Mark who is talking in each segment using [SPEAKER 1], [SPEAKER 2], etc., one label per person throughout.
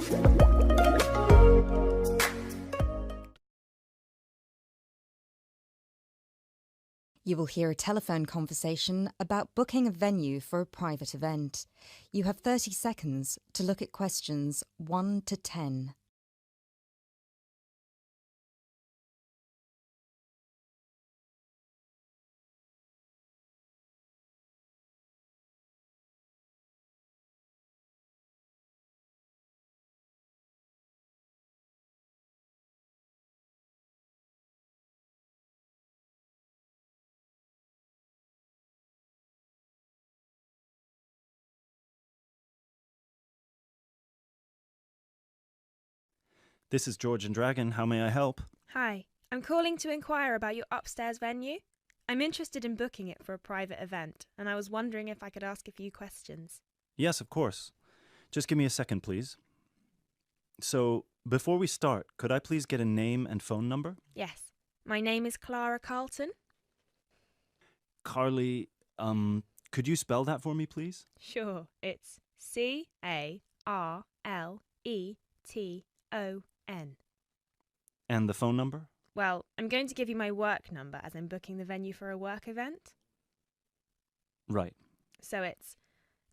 [SPEAKER 1] You will hear a telephone conversation about booking a venue for a private event. You have 30 seconds to look at questions 1 to 10.
[SPEAKER 2] This is George and Dragon. How may I help?
[SPEAKER 3] Hi, I'm calling to inquire about your upstairs venue. I'm interested in booking it for a private event, and I was wondering if I could ask a few questions.
[SPEAKER 2] Yes, of course. Just give me a second, please. So, before we start, could I please get a name and phone number?
[SPEAKER 3] Yes, my name is Clara Carlton.
[SPEAKER 2] Carly, could you spell that for me, please?
[SPEAKER 3] Sure, it's CARLETON.
[SPEAKER 2] And the phone number?
[SPEAKER 3] Well, I'm going to give you my work number as I'm booking the venue for a work event.
[SPEAKER 2] Right.
[SPEAKER 3] So it's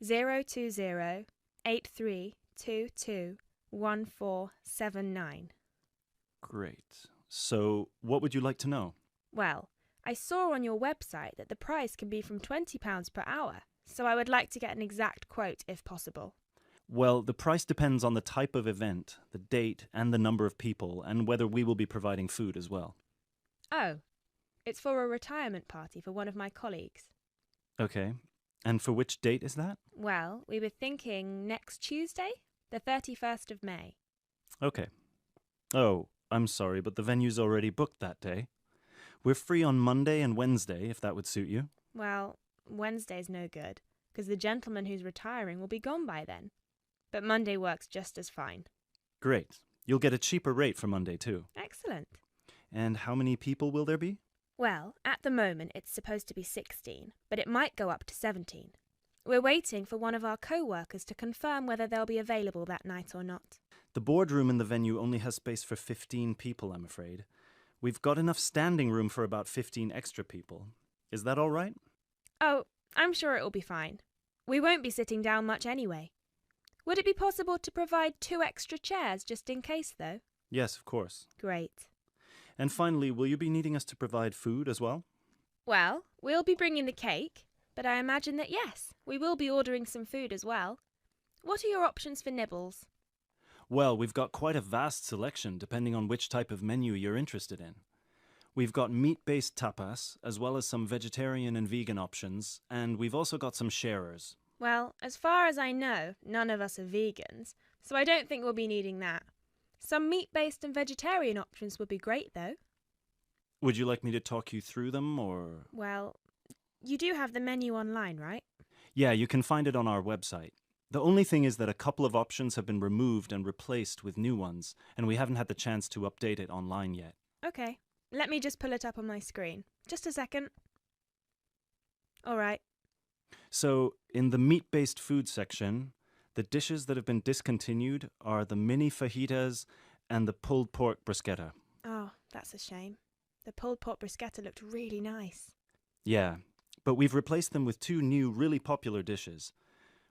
[SPEAKER 3] 020-8322-1479.
[SPEAKER 2] Great. So, what would you like to know?
[SPEAKER 3] Well, I saw on your website that the price can be from £20 per hour, so I would like to get an exact quote if possible.
[SPEAKER 2] Well, the price depends on the type of event, the date, and the number of people, and whether we will be providing food as well.
[SPEAKER 3] Oh, it's for a retirement party for one of my colleagues.
[SPEAKER 2] Okay. And for which date is that?
[SPEAKER 3] Well, we were thinking next Tuesday, the 31st of May.
[SPEAKER 2] Okay. Oh, I'm sorry, but the venue's already booked that day. We're free on Monday and Wednesday, if that would suit you.
[SPEAKER 3] Well, Wednesday's no good, because the gentleman who's retiring will be gone by then. But Monday works just as fine.
[SPEAKER 2] Great. You'll get a cheaper rate for Monday, too.
[SPEAKER 3] Excellent.
[SPEAKER 2] And how many people will there be?
[SPEAKER 3] Well, at the moment it's supposed to be 16, but it might go up to 17. We're waiting for one of our co-workers to confirm whether they'll be available that night or not.
[SPEAKER 2] The boardroom in the venue only has space for 15 people, I'm afraid. We've got enough standing room for about 15 extra people. Is that all right?
[SPEAKER 3] Oh, I'm sure it'll be fine. We won't be sitting down much anyway. Would it be possible to provide 2 extra chairs just in case, though?
[SPEAKER 2] Yes, of course.
[SPEAKER 3] Great.
[SPEAKER 2] And finally, will you be needing us to provide food as well?
[SPEAKER 3] Well, we'll be bringing the cake, but I imagine that yes, we will be ordering some food as well. What are your options for nibbles?
[SPEAKER 2] Well, we've got quite a vast selection depending on which type of menu you're interested in. We've got meat-based tapas, as well as some vegetarian and vegan options, and we've also got some sharers.
[SPEAKER 3] Well, as far as I know, none of us are vegans, so I don't think we'll be needing that. Some meat-based and vegetarian options would be great, though.
[SPEAKER 2] Would you like me to talk you through them, or...?
[SPEAKER 3] Well, you do have the menu online, right?
[SPEAKER 2] Yeah, you can find it on our website. The only thing is that a couple of options have been removed and replaced with new ones, and we haven't had the chance to update it online yet.
[SPEAKER 3] Okay, let me just pull it up on my screen. Just a second. All right.
[SPEAKER 2] So, in the meat-based food section, the dishes that have been discontinued are the mini fajitas and the pulled pork bruschetta.
[SPEAKER 3] Oh, that's a shame. The pulled pork bruschetta looked really nice.
[SPEAKER 2] Yeah, but we've replaced them with 2 new really popular dishes.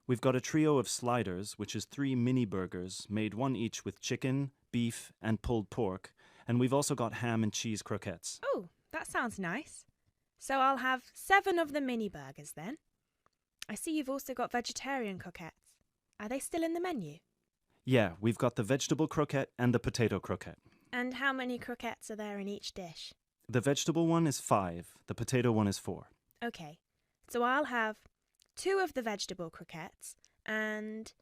[SPEAKER 2] We've got a trio of sliders, which is 3 mini burgers, made one each with chicken, beef, and pulled pork, and we've also got ham and cheese croquettes.
[SPEAKER 3] Oh, that sounds nice. So I'll have 7 of the mini burgers then. I see you've also got vegetarian croquettes. Are they still in the menu?
[SPEAKER 2] Yeah, we've got the vegetable croquette and the potato croquette.
[SPEAKER 3] And how many croquettes are there in each dish?
[SPEAKER 2] The vegetable one is 5, the potato one is 4.
[SPEAKER 3] Okay, so I'll have 2 of the vegetable croquettes, and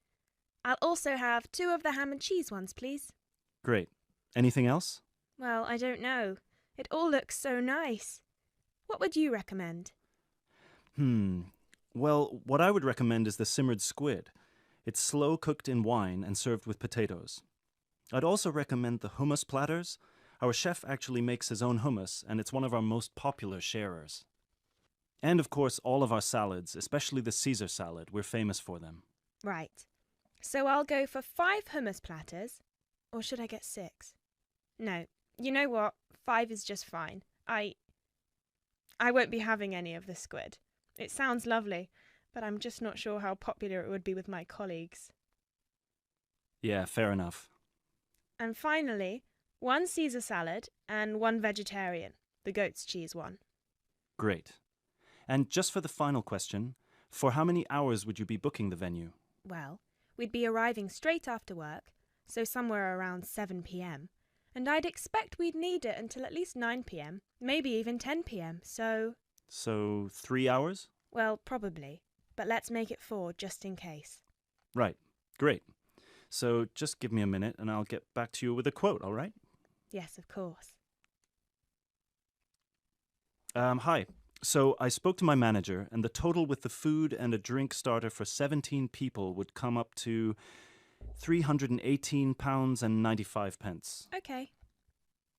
[SPEAKER 3] I'll also have 2 of the ham and cheese ones, please.
[SPEAKER 2] Great. Anything else?
[SPEAKER 3] Well, I don't know. It all looks so nice. What would you recommend?
[SPEAKER 2] Well, what I would recommend is the simmered squid. It's slow cooked in wine and served with potatoes. I'd also recommend the hummus platters. Our chef actually makes his own hummus, and it's one of our most popular sharers. And of course, all of our salads, especially the Caesar salad, we're famous for them.
[SPEAKER 3] Right. So I'll go for 5 hummus platters. Or should I get 6? No, you know what? 5 is just fine. I won't be having any of the squid. It sounds lovely, but I'm just not sure how popular it would be with my colleagues.
[SPEAKER 2] Yeah, fair enough.
[SPEAKER 3] And finally, 1 Caesar salad and 1 vegetarian, the goat's cheese one.
[SPEAKER 2] Great. And just for the final question, for how many hours would you be booking the venue?
[SPEAKER 3] Well, we'd be arriving straight after work, so somewhere around 7 p.m, and I'd expect we'd need it until at least 9 p.m, maybe even 10 p.m, so...
[SPEAKER 2] So 3 hours?
[SPEAKER 3] Well, probably, but let's make it 4 just in case.
[SPEAKER 2] Right. Great. So just give me a minute and I'll get back to you with a quote, all right?
[SPEAKER 3] Yes, of course.
[SPEAKER 2] Hi. So I spoke to my manager, and the total with the food and a drink starter for 17 people would come up to £318.95.
[SPEAKER 3] Okay.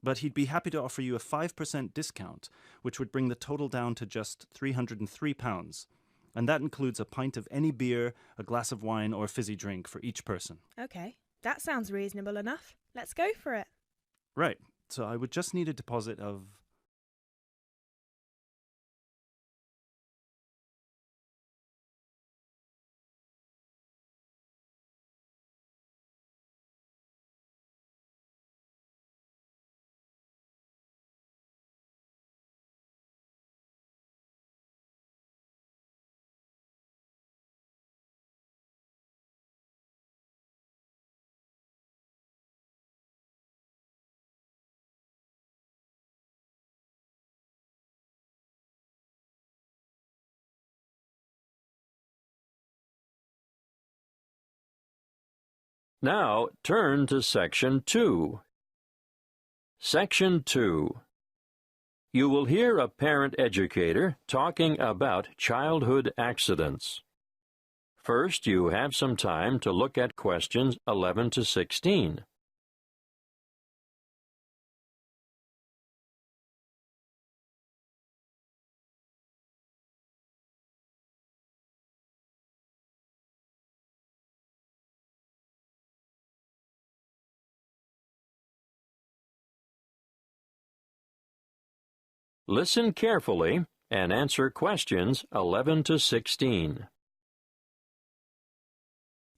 [SPEAKER 2] But he'd be happy to offer you a 5% discount, which would bring the total down to just £303. And that includes a pint of any beer, a glass of wine, or fizzy drink for each person.
[SPEAKER 3] Okay, that sounds reasonable enough. Let's go for it.
[SPEAKER 2] Right. So I would just need a deposit of...
[SPEAKER 4] Now turn to Section 2. Section 2. You will hear a parent educator talking about childhood accidents. First, you have some time to look at questions 11 to 16. Listen carefully and answer questions 11 to 16.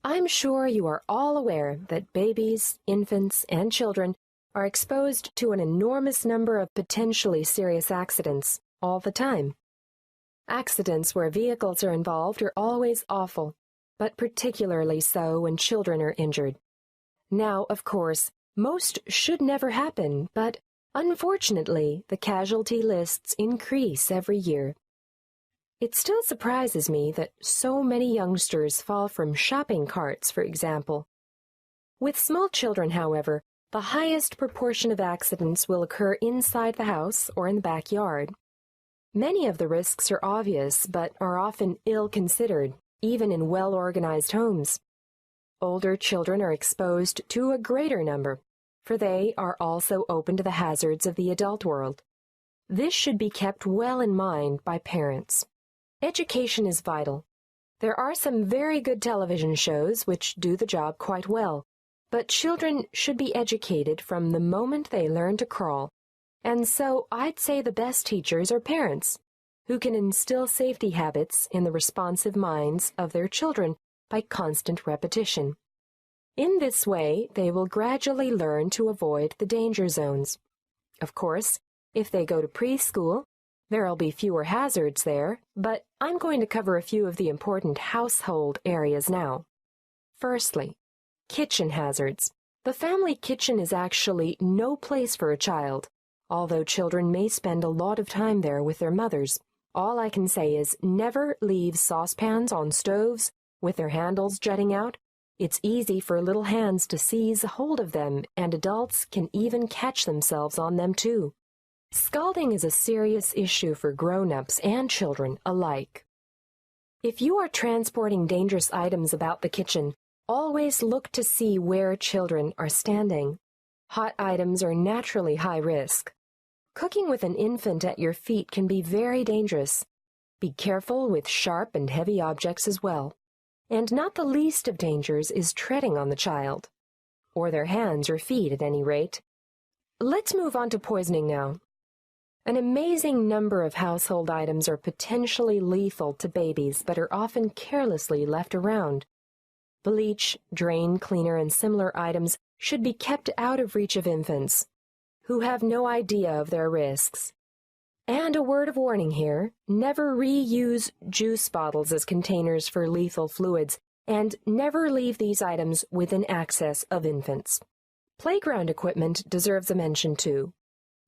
[SPEAKER 5] I'm sure you are all aware that babies, infants, and children are exposed to an enormous number of potentially serious accidents all the time. Accidents where vehicles are involved are always awful, but particularly so when children are injured. Now, of course, most should never happen, but unfortunately, the casualty lists increase every year. It still surprises me that so many youngsters fall from shopping carts, for example. With small children, however, the highest proportion of accidents will occur inside the house or in the backyard. Many of the risks are obvious, but are often ill-considered, even in well-organized homes. Older children are exposed to a greater number, for they are also open to the hazards of the adult world. This should be kept well in mind by parents. Education is vital. There are some very good television shows which do the job quite well, but children should be educated from the moment they learn to crawl, and so I'd say the best teachers are parents, who can instill safety habits in the responsive minds of their children by constant repetition. In this way, they will gradually learn to avoid the danger zones. Of course, if they go to preschool, there'll be fewer hazards there, but I'm going to cover a few of the important household areas now. Firstly, kitchen hazards. The family kitchen is actually no place for a child, although children may spend a lot of time there with their mothers. All I can say is never leave saucepans on stoves with their handles jutting out. It's easy for little hands to seize hold of them, and adults can even catch themselves on them too. Scalding is a serious issue for grown-ups and children alike. If you are transporting dangerous items about the kitchen, always look to see where children are standing. Hot items are naturally high risk. Cooking with an infant at your feet can be very dangerous. Be careful with sharp and heavy objects as well. And not the least of dangers is treading on the child, or their hands or feet at any rate. Let's move on to poisoning now. An amazing number of household items are potentially lethal to babies but are often carelessly left around. Bleach, drain cleaner, and similar items should be kept out of reach of infants, who have no idea of their risks. And a word of warning here, never reuse juice bottles as containers for lethal fluids, and never leave these items within access of infants. Playground equipment deserves a mention too.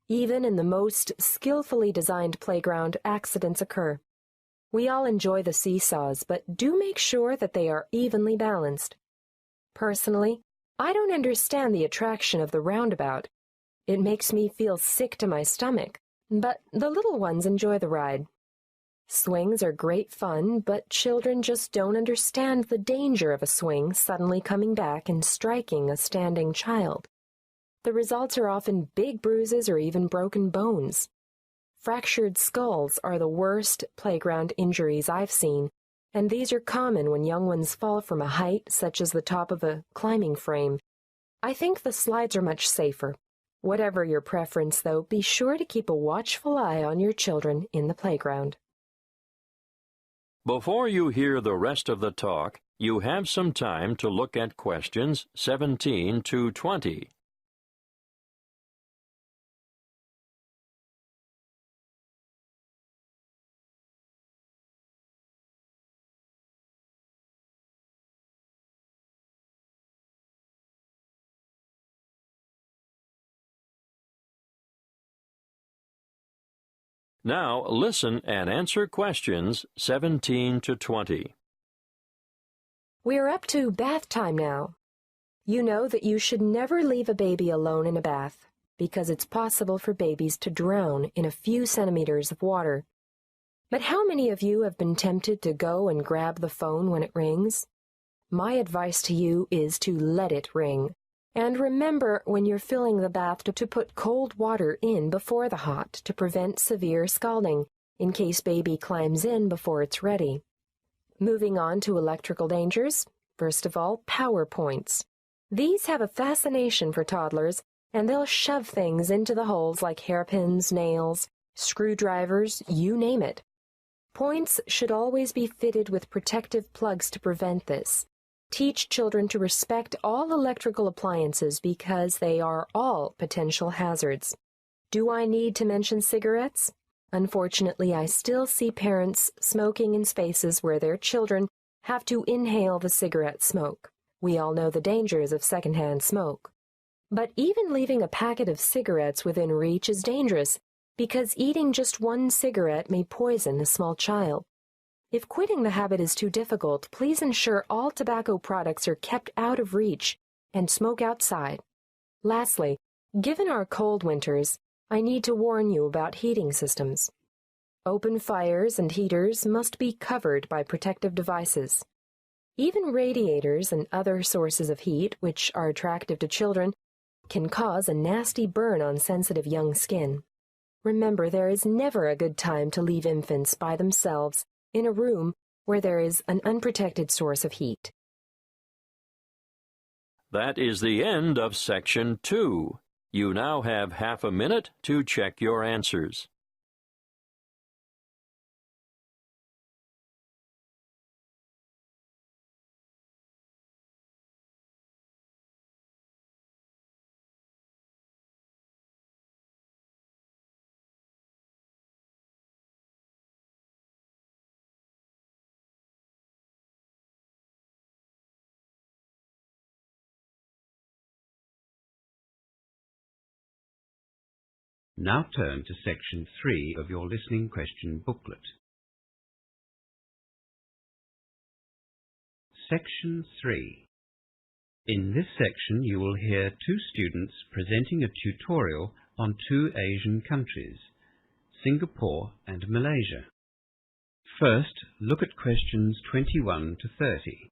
[SPEAKER 5] Even in the most skillfully designed playground, accidents occur. We all enjoy the seesaws, but do make sure that they are evenly balanced. Personally, I don't understand the attraction of the roundabout. It makes me feel sick to my stomach, but the little ones enjoy the ride. Swings are great fun, but children just don't understand the danger of a swing suddenly coming back and striking a standing child. The results are often big bruises or even broken bones. Fractured skulls are the worst playground injuries I've seen, and these are common when young ones fall from a height such as the top of a climbing frame. I think the slides are much safer. Whatever your preference, though, be sure to keep a watchful eye on your children in the playground.
[SPEAKER 4] Before you hear the rest of the talk, you have some time to look at questions 17 to 20. Now listen and answer questions 17 to 20.
[SPEAKER 5] We're up to bath time now. You know that you should never leave a baby alone in a bath, because it's possible for babies to drown in a few centimeters of water. But how many of you have been tempted to go and grab the phone when it rings? My advice to you is to let it ring. And remember when you're filling the bath to put cold water in before the hot to prevent severe scalding, in case baby climbs in before it's ready. Moving on to electrical dangers, first of all, power points. These have a fascination for toddlers, and they'll shove things into the holes like hairpins, nails, screwdrivers, you name it. Points should always be fitted with protective plugs to prevent this. Teach children to respect all electrical appliances because they are all potential hazards. Do I need to mention cigarettes? Unfortunately, I still see parents smoking in spaces where their children have to inhale the cigarette smoke. We all know the dangers of secondhand smoke. But even leaving a packet of cigarettes within reach is dangerous because eating just one cigarette may poison a small child. If quitting the habit is too difficult, please ensure all tobacco products are kept out of reach and smoke outside. Lastly, given our cold winters, I need to warn you about heating systems. Open fires and heaters must be covered by protective devices. Even radiators and other sources of heat, which are attractive to children, can cause a nasty burn on sensitive young skin. Remember, there is never a good time to leave infants by themselves in a room where there is an unprotected source of heat.
[SPEAKER 4] That is the end of Section 2. You now have half a minute to check your answers.
[SPEAKER 6] Now turn to Section 3 of your listening question booklet. Section 3. In this section you will hear two students presenting a tutorial on two Asian countries, Singapore and Malaysia. First, look at questions 21 to 30.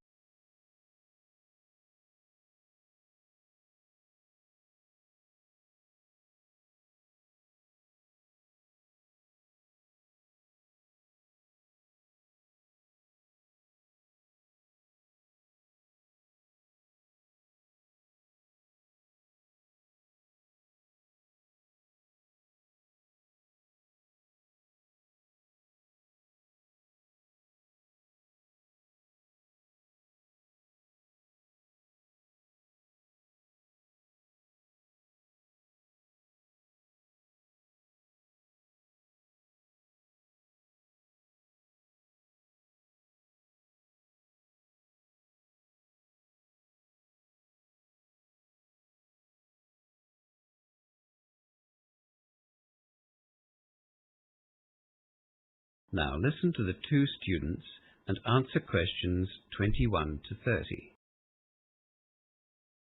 [SPEAKER 6] Now listen to the two students and answer questions 21 to 30.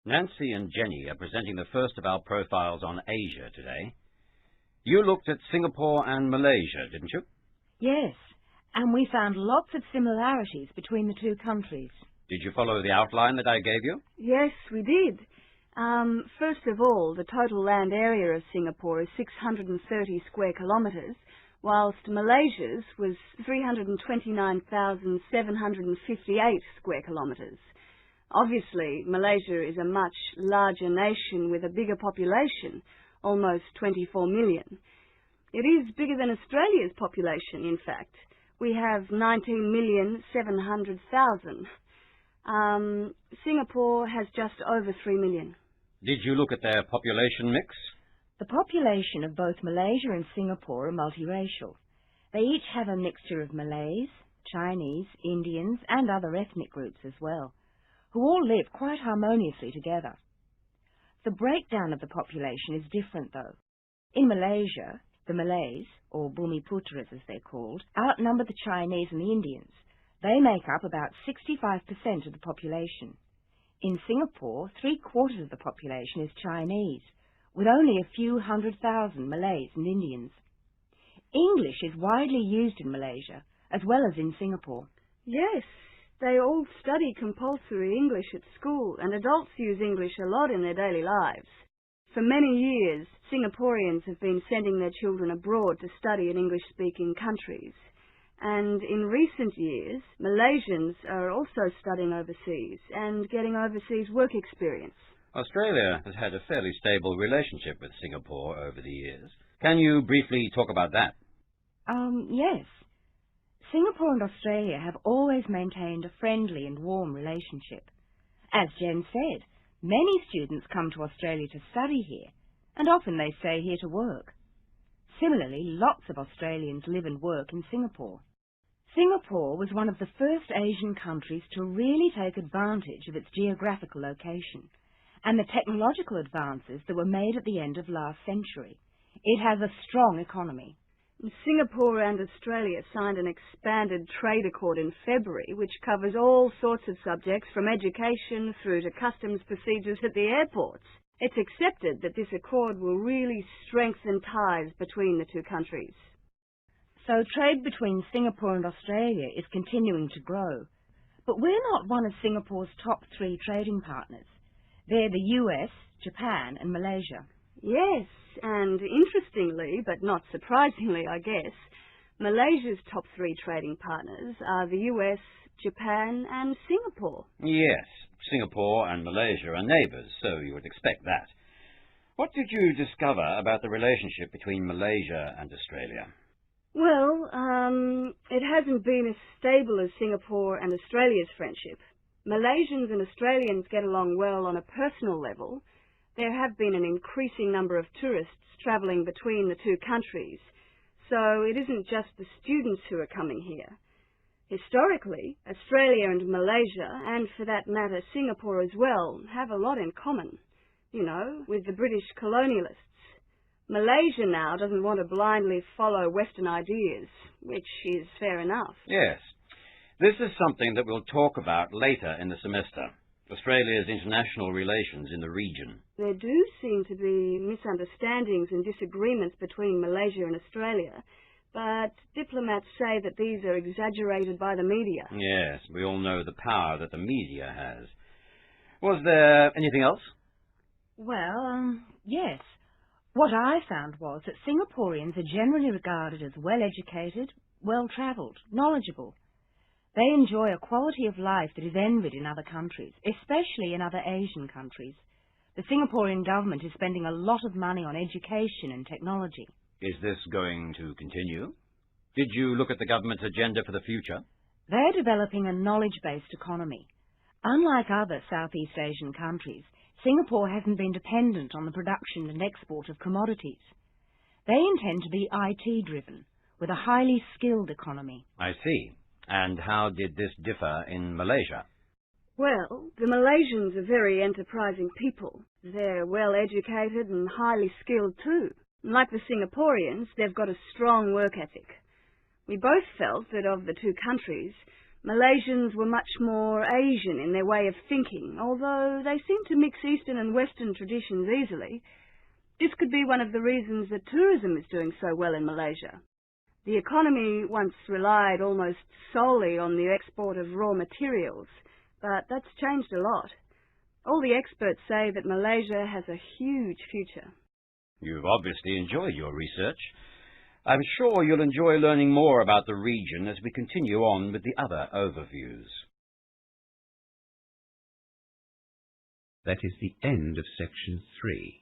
[SPEAKER 7] Nancy and Jenny are presenting the first of our profiles on Asia today. You looked at Singapore and Malaysia, didn't you?
[SPEAKER 8] Yes, and we found lots of similarities between the two countries.
[SPEAKER 7] Did you follow the outline that I gave you?
[SPEAKER 9] Yes, we did. First of all, the total land area of Singapore is 630 square kilometres, whilst Malaysia's was 329,758 square kilometres. Obviously, Malaysia is a much larger nation with a bigger population, almost 24 million. It is bigger than Australia's population, in fact. We have 19,700,000. Singapore has just over 3 million.
[SPEAKER 7] Did you look at their population mix?
[SPEAKER 8] The population of both Malaysia and Singapore are multiracial. They each have a mixture of Malays, Chinese, Indians, and other ethnic groups as well, who all live quite harmoniously together. The breakdown of the population is different, though. In Malaysia, the Malays, or Bumiputras as they're called, outnumber the Chinese and the Indians. They make up about 65% of the population. In Singapore, 3/4 of the population is Chinese, with only a few 100,000 Malays and Indians. English is widely used in Malaysia, as well as in Singapore.
[SPEAKER 9] Yes, they all study compulsory English at school, and adults use English a lot in their daily lives. For many years, Singaporeans have been sending their children abroad to study in English-speaking countries. And in recent years, Malaysians are also studying overseas and getting overseas work experience.
[SPEAKER 7] Australia has had a fairly stable relationship with Singapore over the years. Can you briefly talk about that?
[SPEAKER 8] Yes. Singapore and Australia have always maintained a friendly and warm relationship. As Jen said, many students come to Australia to study here, and often they stay here to work. Similarly, lots of Australians live and work in Singapore. Singapore was one of the first Asian countries to really take advantage of its geographical location and the technological advances that were made at the end of last century. It has a strong economy.
[SPEAKER 9] Singapore and Australia signed an expanded trade accord in February, which covers all sorts of subjects from education through to customs procedures at the airports. It's accepted that this accord will really strengthen ties between the two countries.
[SPEAKER 8] So trade between Singapore and Australia is continuing to grow. But we're not one of Singapore's top 3 trading partners. They're the US, Japan and Malaysia.
[SPEAKER 9] Yes, and interestingly, but not surprisingly, I guess, Malaysia's top 3 trading partners are the US, Japan and Singapore.
[SPEAKER 7] Yes, Singapore and Malaysia are neighbours, so you would expect that. What did you discover about the relationship between Malaysia and Australia?
[SPEAKER 9] Well, it hasn't been as stable as Singapore and Australia's friendship. Malaysians and Australians get along well on a personal level. There have been an increasing number of tourists travelling between the two countries, so it isn't just the students who are coming here. Historically, Australia and Malaysia, and for that matter Singapore as well, have a lot in common, with the British colonialists. Malaysia now doesn't want to blindly follow Western ideas, which is fair enough.
[SPEAKER 7] Yes. This is something that we'll talk about later in the semester. Australia's international relations in the region.
[SPEAKER 9] There do seem to be misunderstandings and disagreements between Malaysia and Australia, but diplomats say that these are exaggerated by the media.
[SPEAKER 7] Yes, we all know the power that the media has. Was there anything else?
[SPEAKER 8] Well, yes. What I found was that Singaporeans are generally regarded as well-educated, well-travelled, knowledgeable. They enjoy a quality of life that is envied in other countries, especially in other Asian countries. The Singaporean government is spending a lot of money on education and technology.
[SPEAKER 7] Is this going to continue? Did you look at the government's agenda for the future?
[SPEAKER 8] They're developing a knowledge-based economy. Unlike other Southeast Asian countries, Singapore hasn't been dependent on the production and export of commodities. They intend to be IT-driven, with a highly skilled economy.
[SPEAKER 7] I see. And how did this differ in Malaysia?
[SPEAKER 9] Well, the Malaysians are very enterprising people. They're well-educated and highly skilled too. Like the Singaporeans, they've got a strong work ethic. We both felt that of the two countries, Malaysians were much more Asian in their way of thinking, although they seem to mix Eastern and Western traditions easily. This could be one of the reasons that tourism is doing so well in Malaysia. The economy once relied almost solely on the export of raw materials, but that's changed a lot. All the experts say that Malaysia has a huge future.
[SPEAKER 7] You've obviously enjoyed your research. I'm sure you'll enjoy learning more about the region as we continue on with the other overviews.
[SPEAKER 6] That is the end of section 3.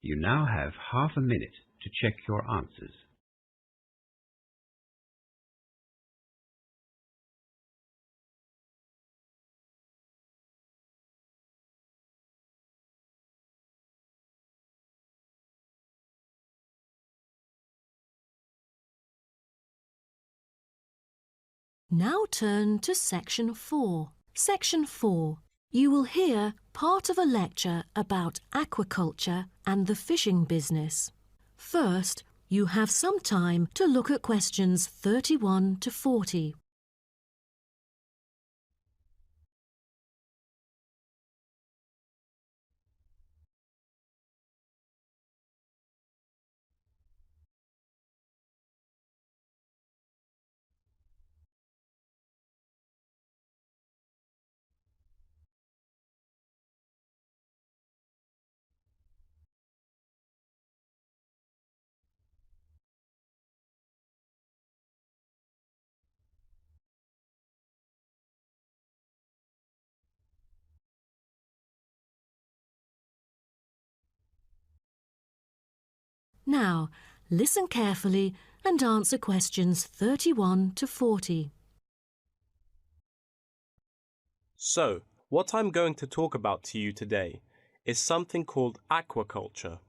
[SPEAKER 6] You now have half a minute to check your answers.
[SPEAKER 10] Now turn to Section 4. Section 4. You will hear part of a lecture about aquaculture and the fishing business. First, you have some time to look at questions 31 to 40. Now, listen carefully and answer questions 31 to 40.
[SPEAKER 11] So, what I'm going to talk about to you today is something called aquaculture.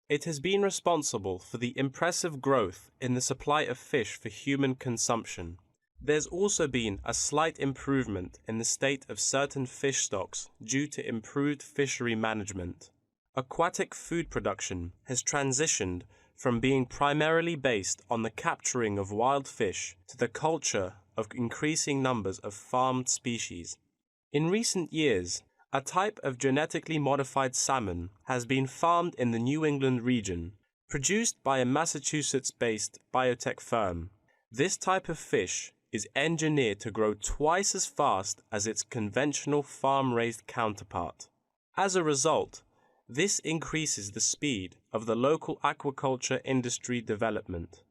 [SPEAKER 11] It has been responsible for the impressive growth in the supply of fish for human consumption. There's also been a slight improvement in the state of certain fish stocks due to improved fishery management. Aquatic food production has transitioned from being primarily based on the capturing of wild fish to the culture of increasing numbers of farmed species. In recent years, a type of genetically modified salmon has been farmed in the New England region, produced by a Massachusetts-based biotech firm. This type of fish is engineered to grow twice as fast as its conventional farm-raised counterpart. As a result, this increases the speed of the local aquaculture industry development,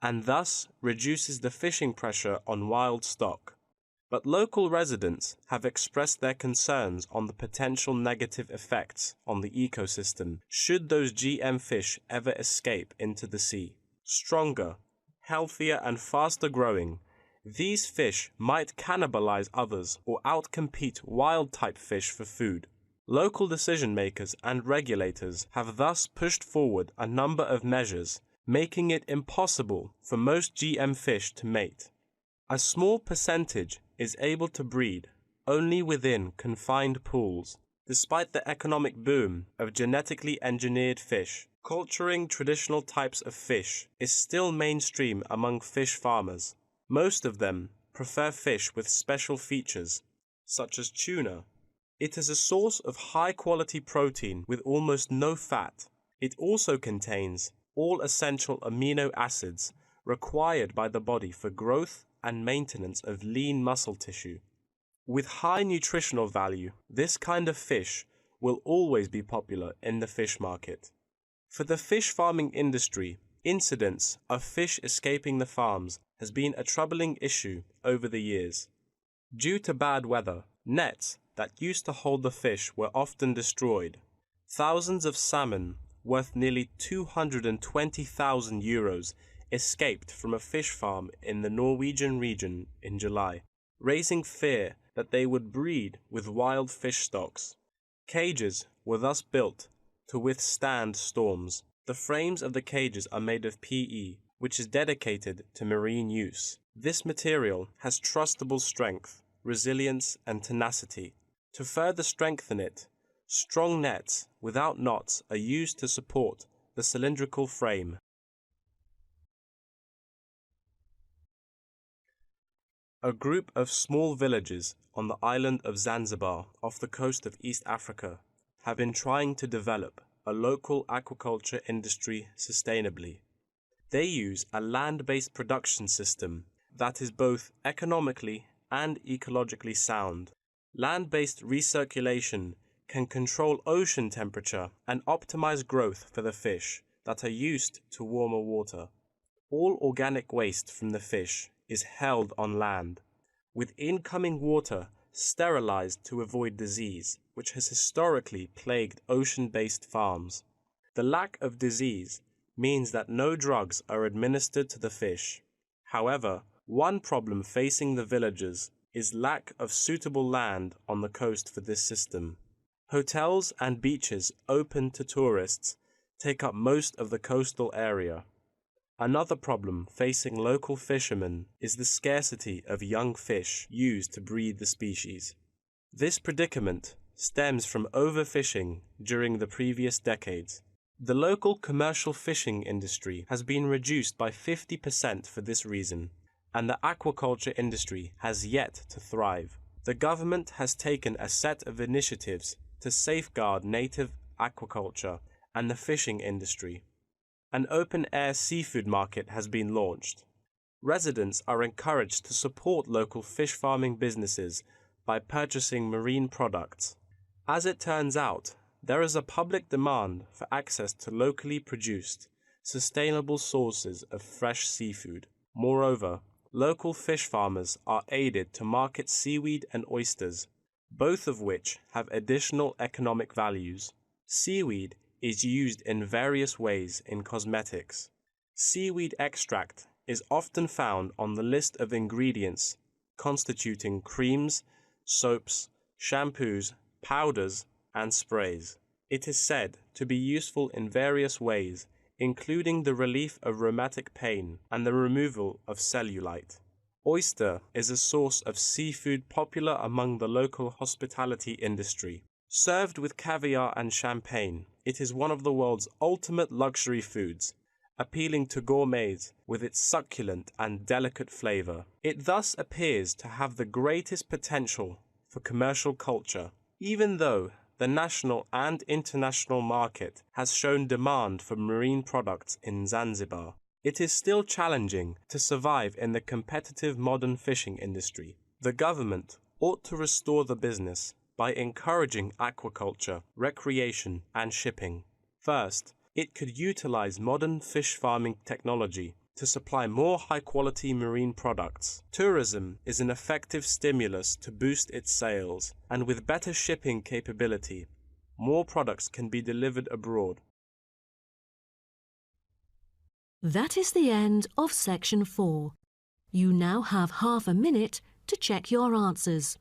[SPEAKER 11] and thus reduces the fishing pressure on wild stock. But local residents have expressed their concerns on the potential negative effects on the ecosystem should those GM fish ever escape into the sea. Stronger, healthier and faster growing, these fish might cannibalize others or outcompete wild-type fish for food. Local decision-makers and regulators have thus pushed forward a number of measures, making it impossible for most GM fish to mate. A small percentage is able to breed only within confined pools. Despite the economic boom of genetically engineered fish, culturing traditional types of fish is still mainstream among fish farmers. Most of them prefer fish with special features, such as tuna. It is a source of high-quality protein with almost no fat. It also contains all essential amino acids required by the body for growth and maintenance of lean muscle tissue. With high nutritional value, this kind of fish will always be popular in the fish market. For the fish farming industry, incidents of fish escaping the farms has been a troubling issue over the years. Due to bad weather, nets that used to hold the fish were often destroyed. Thousands of salmon, worth nearly 220,000 euros, escaped from a fish farm in the Norwegian region in July, raising fear that they would breed with wild fish stocks. Cages were thus built to withstand storms. The frames of the cages are made of PE, which is dedicated to marine use. This material has trustable strength, resilience, and tenacity. To further strengthen it, strong nets without knots are used to support the cylindrical frame. A group of small villages on the island of Zanzibar off the coast of East Africa have been trying to develop a local aquaculture industry sustainably. They use a land-based production system that is both economically and ecologically sound. Land-based recirculation can control ocean temperature and optimize growth for the fish that are used to warmer water. All organic waste from the fish is held on land, with incoming water sterilized to avoid disease, which has historically plagued ocean-based farms. The lack of disease means that no drugs are administered to the fish. However, one problem facing the villagers is lack of suitable land on the coast for this system. Hotels and beaches open to tourists take up most of the coastal area. Another problem facing local fishermen is the scarcity of young fish used to breed the species. This predicament stems from overfishing during the previous decades. The local commercial fishing industry has been reduced by 50% for this reason, and the aquaculture industry has yet to thrive. The government has taken a set of initiatives to safeguard native aquaculture and the fishing industry. An open-air seafood market has been launched. Residents are encouraged to support local fish farming businesses by purchasing marine products. As it turns out, there is a public demand for access to locally produced, sustainable sources of fresh seafood. Moreover, local fish farmers are aided to market seaweed and oysters, both of which have additional economic values. Seaweed is used in various ways in cosmetics. Seaweed extract is often found on the list of ingredients constituting creams, soaps, shampoos, powders, and sprays. It is said to be useful in various ways, including the relief of rheumatic pain and the removal of cellulite. Oyster is a source of seafood popular among the local hospitality industry. Served with caviar and champagne, it is one of the world's ultimate luxury foods, appealing to gourmets with its succulent and delicate flavor. It thus appears to have the greatest potential for commercial culture, even though the national and international market has shown demand for marine products in Zanzibar. It is still challenging to survive in the competitive modern fishing industry. The government ought to restore the business by encouraging aquaculture, recreation, and shipping. First, it could utilize modern fish farming technology to supply more high-quality marine products. Tourism is an effective stimulus to boost its sales, and with better shipping capability, more products can be delivered abroad.
[SPEAKER 10] That is the end of section 4. You now have half a minute to check your answers.